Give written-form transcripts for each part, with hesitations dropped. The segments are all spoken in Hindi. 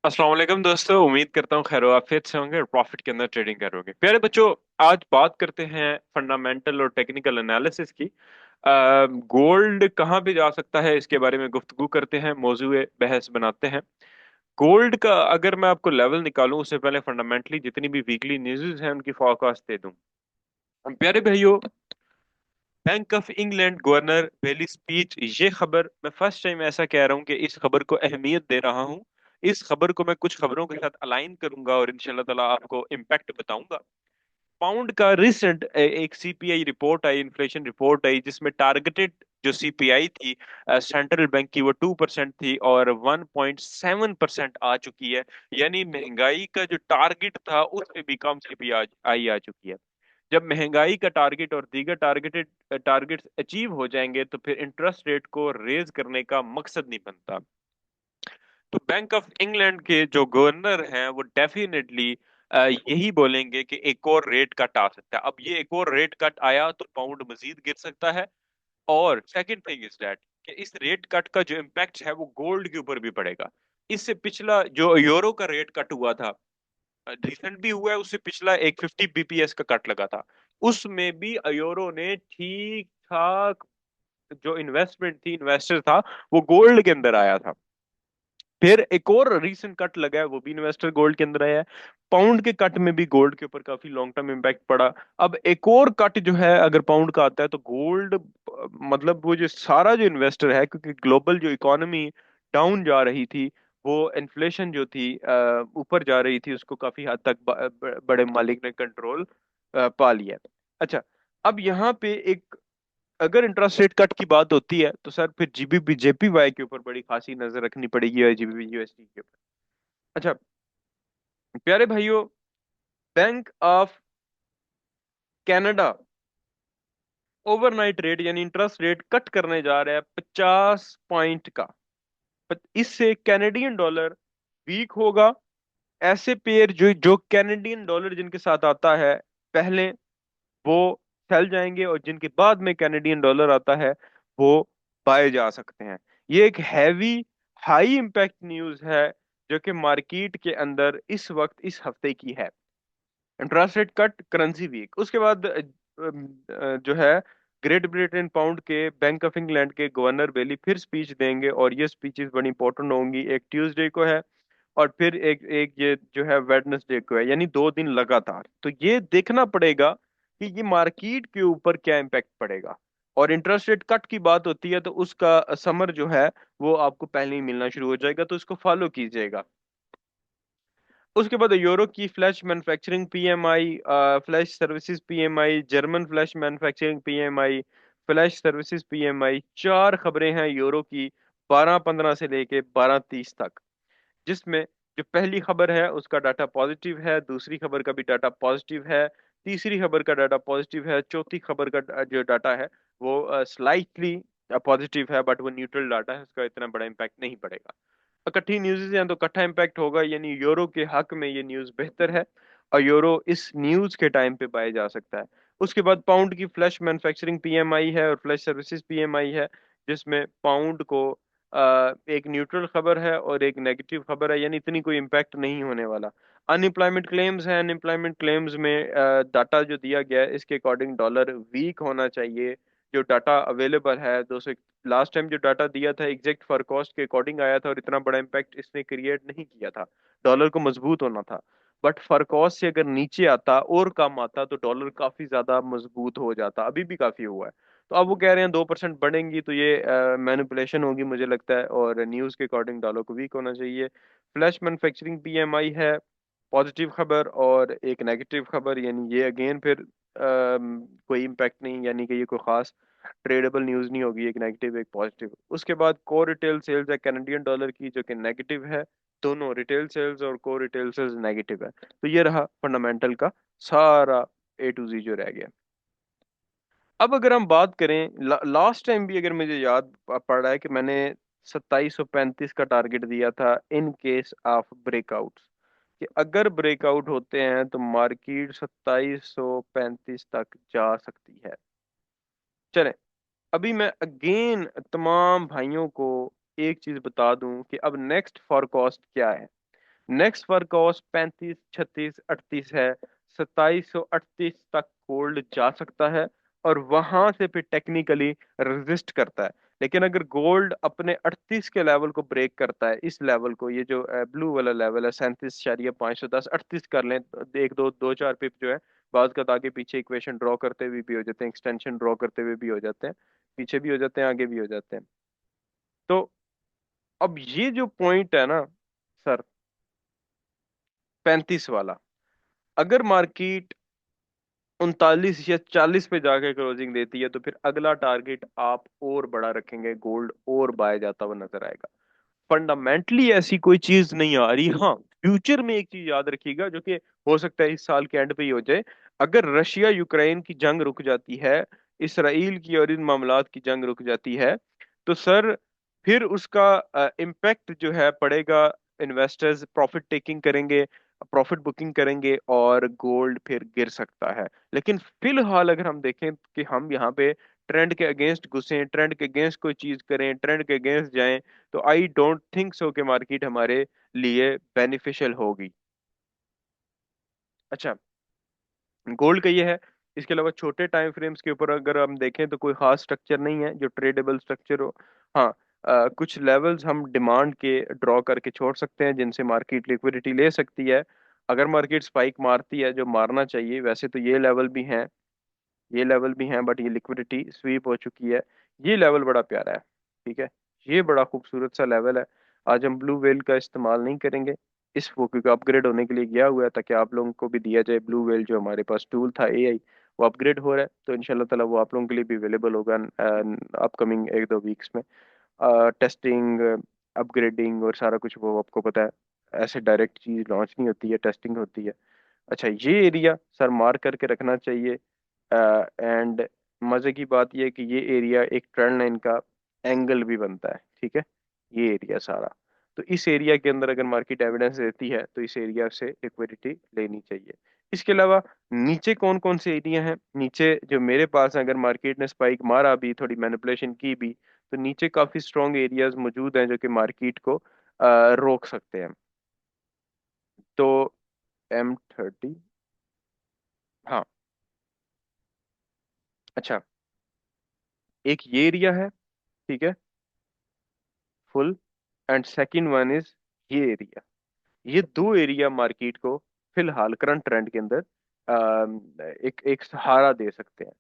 अस्सलाम वालेकुम दोस्तों, उम्मीद करता हूँ खैर आफियत से होंगे और प्रॉफिट के अंदर ट्रेडिंग करोगे। प्यारे बच्चों, आज बात करते हैं फंडामेंटल और टेक्निकल एनालिसिस की। गोल्ड कहाँ पे जा सकता है इसके बारे में गुफ्तगू करते हैं, मौजूए बहस बनाते हैं। गोल्ड का अगर मैं आपको लेवल निकालूं उससे पहले फंडामेंटली जितनी भी वीकली न्यूज़ हैं उनकी फोरकास्ट दे दूं। प्यारे भाइयों, bank of England governor Bailey speech, ये खबर मैं फर्स्ट टाइम ऐसा कह रहा हूँ कि इस खबर को अहमियत दे रहा हूँ। इस खबर को मैं कुछ खबरों के साथ अलाइन करूंगा और इंशाल्लाह ताला आपको इम्पैक्ट बताऊंगा। पाउंड का रिसेंट एक सीपीआई रिपोर्ट आई, इन्फ्लेशन रिपोर्ट आई, जिसमें टारगेटेड जो सीपीआई थी सेंट्रल बैंक की, वो 2% थी और 1.7% आ चुकी है। यानी महंगाई का जो टारगेट था उससे भी कम सीपीआई आ चुकी है। जब महंगाई का टारगेट और दीगर टारगेटेड टारगेट्स अचीव हो जाएंगे तो फिर इंटरेस्ट रेट को रेज करने का मकसद नहीं बनता। तो बैंक ऑफ इंग्लैंड के जो गवर्नर हैं वो डेफिनेटली यही बोलेंगे कि एक और रेट कट आ सकता है। अब ये एक और रेट कट आया तो पाउंड मजीद गिर सकता है। और सेकंड थिंग इज दैट कि इस रेट कट का जो इम्पैक्ट है वो गोल्ड के ऊपर भी पड़ेगा। इससे पिछला जो यूरो का रेट कट हुआ था, रिसेंट भी हुआ है, उससे पिछला एक 50 बीपीएस का कट लगा था। उसमें भी यूरो ने ठीक ठाक जो इन्वेस्टमेंट थी, इन्वेस्टर था, वो गोल्ड के अंदर आया था। फिर एक और रीसेंट कट लगा है, वो भी इन्वेस्टर गोल्ड के अंदर आया है। पाउंड के कट में भी गोल्ड के ऊपर काफी लॉन्ग टर्म इम्पैक्ट पड़ा। अब एक और कट जो है अगर पाउंड का आता है तो गोल्ड, मतलब वो जो सारा जो इन्वेस्टर है, क्योंकि ग्लोबल जो इकोनॉमी डाउन जा रही थी, वो इन्फ्लेशन जो थी ऊपर जा रही थी, उसको काफी हद तक बड़े मालिक ने कंट्रोल पा लिया है। अच्छा, अब यहाँ पे एक, अगर इंटरेस्ट रेट कट की बात होती है तो सर फिर जीबीपी जेपीवाई के ऊपर बड़ी खासी नजर रखनी पड़ेगी और जीबीपी यूएसडी के ऊपर। अच्छा प्यारे भाइयों, bank of Canada overnight rate यानी इंटरेस्ट रेट कट करने जा रहा है 50 पॉइंट का। इससे कैनेडियन डॉलर वीक होगा। ऐसे पेयर जो जो कैनेडियन डॉलर जिनके साथ आता है पहले, वो फैल जाएंगे, और जिनके बाद में कैनेडियन डॉलर आता है वो पाए जा सकते हैं। ये एक हैवी हाई इम्पैक्ट न्यूज है जो कि मार्केट के अंदर इस वक्त इस हफ्ते की है। Interest rate cut, currency weak. उसके बाद जो है ग्रेट ब्रिटेन पाउंड के बैंक ऑफ इंग्लैंड के गवर्नर बेली फिर स्पीच देंगे, और ये स्पीचेस बड़ी इंपॉर्टेंट होंगी। एक ट्यूसडे को है और फिर एक एक ये जो है वेडनेसडे को है, यानी 2 दिन लगातार। तो ये देखना पड़ेगा कि ये मार्केट के ऊपर क्या इम्पैक्ट पड़ेगा। और इंटरेस्ट रेट कट की बात होती है तो उसका समर जो है वो आपको पहले ही मिलना शुरू हो जाएगा, तो इसको फॉलो कीजिएगा। उसके बाद यूरो की flash manufacturing PMI, flash services PMI, German flash manufacturing PMI, flash services PMI, चार खबरें हैं यूरो की 12-15 से लेके 12-30 तक। जिसमें जो पहली खबर है उसका डाटा पॉजिटिव है, दूसरी खबर का भी डाटा पॉजिटिव है, तीसरी खबर का डाटा पॉजिटिव है, चौथी खबर का जो डाटा है वो स्लाइटली पॉजिटिव है, बट वो न्यूट्रल डाटा है, उसका इतना बड़ा इम्पैक्ट नहीं पड़ेगा। इकट्ठी न्यूज़ हैं तो इकट्ठा इम्पैक्ट होगा, यानी यूरो के हक में ये न्यूज़ बेहतर है और यूरो इस न्यूज़ के टाइम पे पाया जा सकता है। उसके बाद पाउंड की फ्लैश मैन्युफैक्चरिंग पीएमआई है और फ्लैश सर्विसेज पीएमआई है, जिसमें पाउंड को एक न्यूट्रल खबर है और एक नेगेटिव खबर है, यानी इतनी कोई इम्पैक्ट नहीं होने वाला। अनएम्प्लॉयमेंट क्लेम्स है, अनएम्प्लॉयमेंट क्लेम्स में डाटा जो दिया गया है इसके अकॉर्डिंग डॉलर वीक होना चाहिए। जो डाटा अवेलेबल है 200, लास्ट टाइम जो डाटा दिया था एग्जैक्ट फॉर कॉस्ट के अकॉर्डिंग आया था और इतना बड़ा इम्पैक्ट इसने क्रिएट नहीं किया था। डॉलर को मजबूत होना था, बट फॉर कॉस्ट से अगर नीचे आता और कम आता तो डॉलर काफी ज्यादा मजबूत हो जाता, अभी भी काफी हुआ है। तो अब वो कह रहे हैं 2% बढ़ेंगी, तो ये मैनिपुलेशन होगी मुझे लगता है, और न्यूज के अकॉर्डिंग डॉलर को वीक होना चाहिए। फ्लैश मैन्युफैक्चरिंग पीएमआई है पॉजिटिव खबर और एक नेगेटिव खबर, यानी ये अगेन फिर कोई इम्पैक्ट नहीं, यानी कि ये कोई खास ट्रेडेबल न्यूज नहीं होगी, एक नेगेटिव एक पॉजिटिव। उसके बाद कोर रिटेल सेल्स है कैनेडियन डॉलर की जो कि नेगेटिव है। दोनों रिटेल सेल्स और कोर रिटेल सेल्स नेगेटिव है। तो ये रहा फंडामेंटल का सारा A to Z जो रह गया। अब अगर हम बात करें, लास्ट टाइम भी अगर मुझे याद पड़ रहा है कि मैंने 2735 का टारगेट दिया था इन केस ऑफ ब्रेकआउट्स, कि अगर ब्रेकआउट होते हैं तो मार्केट 2735 तक जा सकती है। चलें, अभी मैं अगेन तमाम भाइयों को एक चीज बता दूं कि अब नेक्स्ट फॉरकास्ट क्या है। नेक्स्ट वर्कआउट 35, 36, 38 है। 2738 तक गोल्ड जा सकता है और वहां से फिर टेक्निकली रेजिस्ट करता है। लेकिन अगर गोल्ड अपने 38 के लेवल को ब्रेक करता है, इस लेवल को, ये जो ब्लू वाला लेवल है 37,510, 38 कर लें तो एक दो दो चार पिप जो है, बाद का आगे पीछे इक्वेशन ड्रॉ करते हुए भी हो जाते हैं, एक्सटेंशन ड्रॉ करते हुए भी हो जाते हैं, पीछे भी हो जाते हैं, आगे भी हो जाते हैं। तो अब ये जो पॉइंट है ना सर, 35 वाला, अगर मार्केट 39 या 40 पे जाके क्लोजिंग देती है तो फिर अगला टारगेट आप और बड़ा रखेंगे, गोल्ड और बाय जाता हुआ नजर आएगा। फंडामेंटली ऐसी कोई चीज नहीं आ रही। हाँ, फ्यूचर में एक चीज याद रखिएगा जो कि हो सकता है इस साल के एंड पे ही हो जाए। अगर रशिया यूक्रेन की जंग रुक जाती है, इसराइल की और इन मामलात की जंग रुक जाती है, तो सर फिर उसका इम्पैक्ट जो है पड़ेगा, इन्वेस्टर्स प्रॉफिट टेकिंग करेंगे, प्रॉफिट बुकिंग करेंगे और गोल्ड फिर गिर सकता है। लेकिन फिलहाल अगर हम देखें कि हम यहाँ पे ट्रेंड के अगेंस्ट घुसें, ट्रेंड के अगेंस्ट कोई चीज करें, ट्रेंड के अगेंस्ट जाएं, तो आई डोंट थिंक सो कि मार्केट हमारे लिए बेनिफिशियल होगी। अच्छा, गोल्ड का ये है। इसके अलावा छोटे टाइम फ्रेम्स के ऊपर अगर हम देखें तो कोई खास स्ट्रक्चर नहीं है जो ट्रेडेबल स्ट्रक्चर हो। हाँ, कुछ लेवल्स हम डिमांड के ड्रॉ करके छोड़ सकते हैं जिनसे मार्केट लिक्विडिटी ले सकती है। अगर मार्केट स्पाइक मारती है, जो मारना चाहिए, वैसे तो ये लेवल भी हैं, ये लेवल भी हैं, बट ये लिक्विडिटी स्वीप हो चुकी है। ये लेवल बड़ा प्यारा है, ठीक है, ये बड़ा खूबसूरत सा लेवल है। आज हम ब्लू वेल का इस्तेमाल नहीं करेंगे, इस वो क्योंकि अपग्रेड होने के लिए गया हुआ है, ताकि आप लोगों को भी दिया जाए ब्लू वेल, जो हमारे पास टूल था एआई, वो अपग्रेड हो रहा है, तो इंशाल्लाह ताला वो आप लोगों के लिए भी अवेलेबल होगा अपकमिंग एक दो वीक्स में। टेस्टिंग, अपग्रेडिंग और सारा कुछ वो आपको पता है, ऐसे डायरेक्ट चीज लॉन्च नहीं होती है, टेस्टिंग होती है। अच्छा, ये एरिया सर मार्क करके रखना चाहिए। एंड मजे की बात यह है कि ये एरिया एक ट्रेंड लाइन का एंगल भी बनता है, ठीक है, ये एरिया सारा। तो इस एरिया के अंदर अगर मार्केट एविडेंस देती है तो इस एरिया से लिक्विडिटी लेनी चाहिए। इसके अलावा नीचे कौन कौन से एरिया हैं, नीचे जो मेरे पास है, अगर मार्केट ने स्पाइक मारा भी, थोड़ी मैनिपुलेशन की भी, तो नीचे काफी स्ट्रॉन्ग एरियाज मौजूद हैं जो कि मार्केट को रोक सकते हैं। तो M30, हाँ, अच्छा, एक ये एरिया है, ठीक है, full, and second one is ये एरिया। ये दो एरिया मार्केट को फिलहाल करंट ट्रेंड के अंदर एक एक सहारा दे सकते हैं।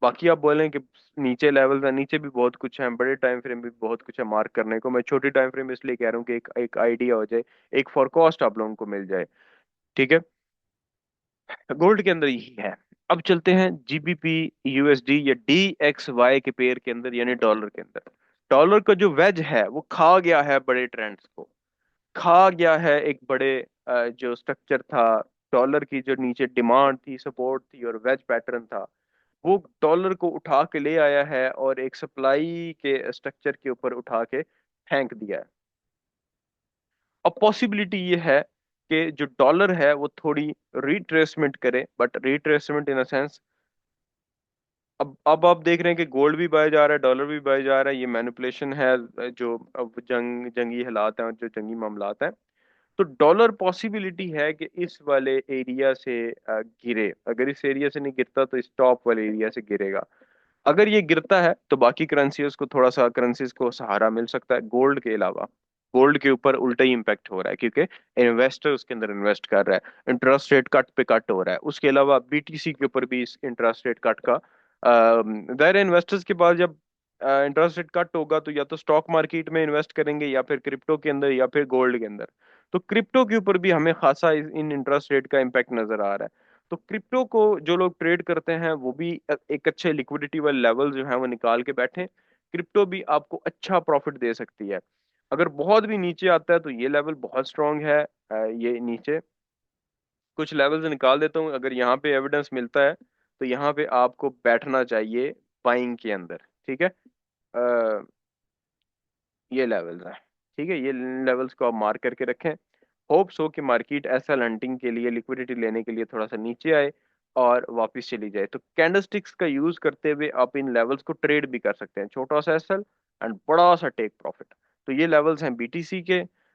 बाकी आप बोलें कि नीचे लेवल है, नीचे भी बहुत कुछ है, बड़े टाइम फ्रेम भी बहुत कुछ है मार्क करने को। मैं छोटी टाइम फ्रेम इसलिए कह रहा हूँ कि एक एक आइडिया हो जाए, एक फोरकास्ट आप लोगों को मिल जाए, ठीक है। गोल्ड के अंदर यही है। अब चलते हैं जीबीपी यूएसडी या DXY के पेयर के अंदर, यानी डॉलर के अंदर। डॉलर का जो वेज है वो खा गया है बड़े ट्रेंड्स को, खा गया है एक बड़े जो स्ट्रक्चर था, डॉलर की जो नीचे डिमांड थी, सपोर्ट थी और वेज पैटर्न था, वो डॉलर को उठा के ले आया है और एक सप्लाई के स्ट्रक्चर के ऊपर उठा के फेंक दिया है। अब पॉसिबिलिटी ये है कि जो डॉलर है वो थोड़ी रिट्रेसमेंट करे, but retracement in a sense, अब आप देख रहे हैं कि गोल्ड भी बढ़ जा रहा है, डॉलर भी बढ़ जा रहा है, ये मैनिपुलेशन है, जो अब जंगी हालात हैं और जो जंगी मामलात हैं। तो डॉलर पॉसिबिलिटी है कि इस वाले एरिया से गिरे। अगर इस एरिया से नहीं गिरता तो इस टॉप वाले एरिया से गिरेगा। अगर ये गिरता है तो बाकी करेंसीज को थोड़ा सा, करेंसीज को सहारा मिल सकता है गोल्ड के अलावा। गोल्ड के ऊपर उल्टा ही इम्पैक्ट हो रहा है क्योंकि इन्वेस्टर उसके अंदर इन्वेस्ट कर रहा है, इंटरेस्ट रेट कट पे कट हो रहा है। उसके अलावा BTC के ऊपर भी इस इंटरेस्ट रेट कट का दायरा, इन्वेस्टर्स के पास जब इंटरेस्ट रेट कट होगा तो या तो स्टॉक मार्केट में इन्वेस्ट करेंगे या फिर क्रिप्टो के अंदर या फिर गोल्ड के अंदर। तो क्रिप्टो के ऊपर भी हमें खासा इन इंटरेस्ट रेट का इम्पैक्ट नजर आ रहा है। तो क्रिप्टो को जो लोग ट्रेड करते हैं वो भी एक अच्छे लिक्विडिटी वाले लेवल जो है वो निकाल के बैठे। क्रिप्टो भी आपको अच्छा प्रॉफिट दे सकती है। अगर बहुत भी नीचे आता है तो ये लेवल बहुत स्ट्रांग है। ये नीचे कुछ लेवल्स निकाल देता हूँ, अगर यहाँ पे एविडेंस मिलता है तो यहाँ पे आपको बैठना चाहिए बाइंग के अंदर, ठीक है। अ, ये लेवल्स हैं, ठीक है, ये लेवल्स को आप मार्क करके रखें। होप सो कि मार्केट ऐसा लंटिंग के लिए, लिक्विडिटी लेने के लिए थोड़ा सा नीचे आए और वापस चली जाए। तो कैंडलस्टिक्स का यूज करते हुए आप इन लेवल्स को ट्रेड भी कर सकते हैं, छोटा सा एसएल एंड बड़ा सा टेक प्रॉफिट। तो ये लेवल्स हैं BTC के।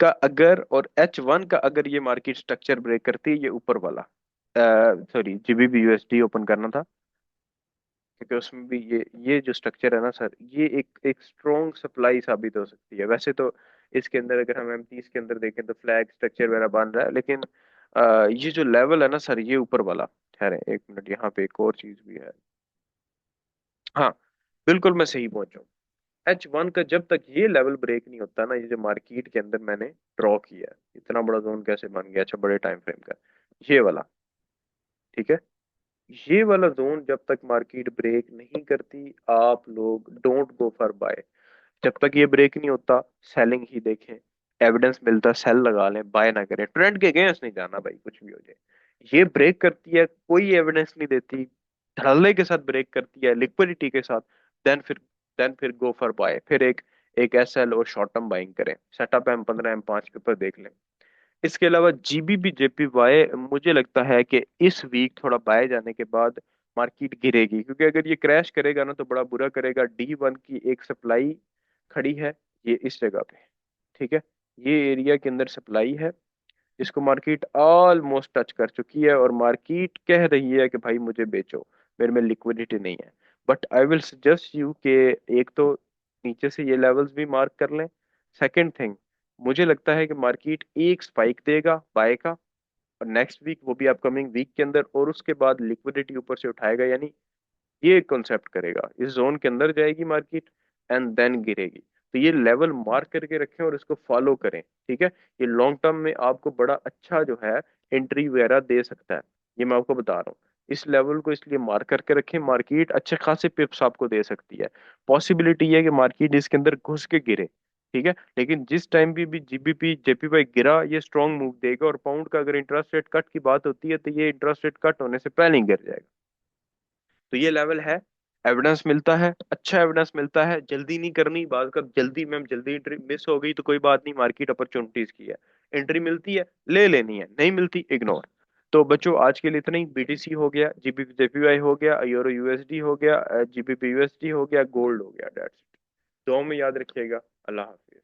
का अगर और H1 का अगर ये मार्केट स्ट्रक्चर ब्रेक करती है, ये ऊपर वाला, सॉरी जीबीपी यूएसडी ओपन करना था, क्योंकि उसमें भी ये जो स्ट्रक्चर है ना सर, ये एक एक स्ट्रॉन्ग सप्लाई साबित हो सकती है। वैसे तो इसके अंदर अगर हम M30 के अंदर देखें तो फ्लैग स्ट्रक्चर वगैरह बन रहा है, लेकिन ये जो लेवल है ना सर, ये ऊपर वाला, ठहरे एक मिनट, यहाँ पे एक और चीज भी है। हाँ, बिल्कुल मैं सही पहुंचा हूँ। H1 का जब तक ये लेवल ब्रेक नहीं होता ना, ये जो मार्केट के अंदर मैंने ड्रॉ किया है, इतना बड़ा जोन कैसे बन गया, अच्छा बड़े टाइम फ्रेम का, ये वाला, ठीक है, ये वाला जोन जब तक मार्केट ब्रेक नहीं करती, आप लोग डोंट गो फॉर बाय। जब तक ये ब्रेक नहीं होता, सेलिंग ही देखें, एविडेंस मिलता सेल लगा लें, बाय ना करें, ट्रेंड के अगेंस्ट नहीं जाना भाई, कुछ भी हो जाए। ये ब्रेक करती है, कोई एविडेंस नहीं देती, धड़ल्ले के साथ ब्रेक करती है, लिक्विडिटी के साथ, देन फिर गो फॉर बाय, फिर एक एक एसएल और शॉर्ट टर्म बाइंग करें। सेटअप M15 M5 के ऊपर देख लें। इसके अलावा जीबीबी जेपीवाई, मुझे लगता है कि इस वीक थोड़ा बाय जाने के बाद मार्केट गिरेगी, क्योंकि अगर ये क्रैश करेगा ना तो बड़ा बुरा करेगा। D1 की एक सप्लाई खड़ी है, ये इस जगह पे, ठीक है, ये एरिया के अंदर सप्लाई है, जिसको मार्केट ऑलमोस्ट टच कर चुकी है, और मार्केट कह रही है कि भाई मुझे बेचो, मेरे में लिक्विडिटी नहीं है। But I will suggest you कि एक तो नीचे से ये लेवल्स भी मार्क कर लें। सेकंड थिंग, मुझे लगता है कि मार्केट एक स्पाइक देगा बाय का, और नेक्स्ट वीक, वो भी अपकमिंग वीक के अंदर, और उसके बाद लिक्विडिटी ऊपर से उठाएगा, यानी ये कॉन्सेप्ट करेगा, इस जोन के अंदर जाएगी मार्केट एंड देन गिरेगी। तो ये लेवल मार्क करके रखें और इसको फॉलो करें, ठीक है। ये लॉन्ग टर्म में आपको बड़ा अच्छा जो है एंट्री वगैरह दे सकता है, ये मैं आपको बता रहा हूँ। इस लेवल को इसलिए मार्क करके रखें, मार्केट अच्छे खासे पिप्स आपको दे सकती है। पॉसिबिलिटी है कि मार्केट इसके अंदर घुस के गिरे, ठीक है, लेकिन जिस टाइम भी जीबीपी जेपीवाई गिरा, ये स्ट्रॉन्ग मूव देगा, और पाउंड का अगर इंटरेस्ट रेट कट की बात होती है, तो ये इंटरेस्ट रेट कट होने से पहले ही गिर जाएगा। तो ये लेवल है, एविडेंस मिलता है, अच्छा एविडेंस मिलता है, जल्दी नहीं करनी बात का, जल्दी मैम जल्दी एंट्री मिस हो गई तो कोई बात नहीं, मार्केट अपॉर्चुनिटीज की है, एंट्री मिलती है ले लेनी है, नहीं मिलती इग्नोर। तो बच्चों आज के लिए इतना ही। बीटीसी हो गया, जीबी जेपीवाई हो गया, यूरो यूएसडी हो गया, जीबीपी यूएसडी हो गया, गोल्ड हो गया, डेट्स। दो में याद रखिएगा। अल्लाह हाफिज।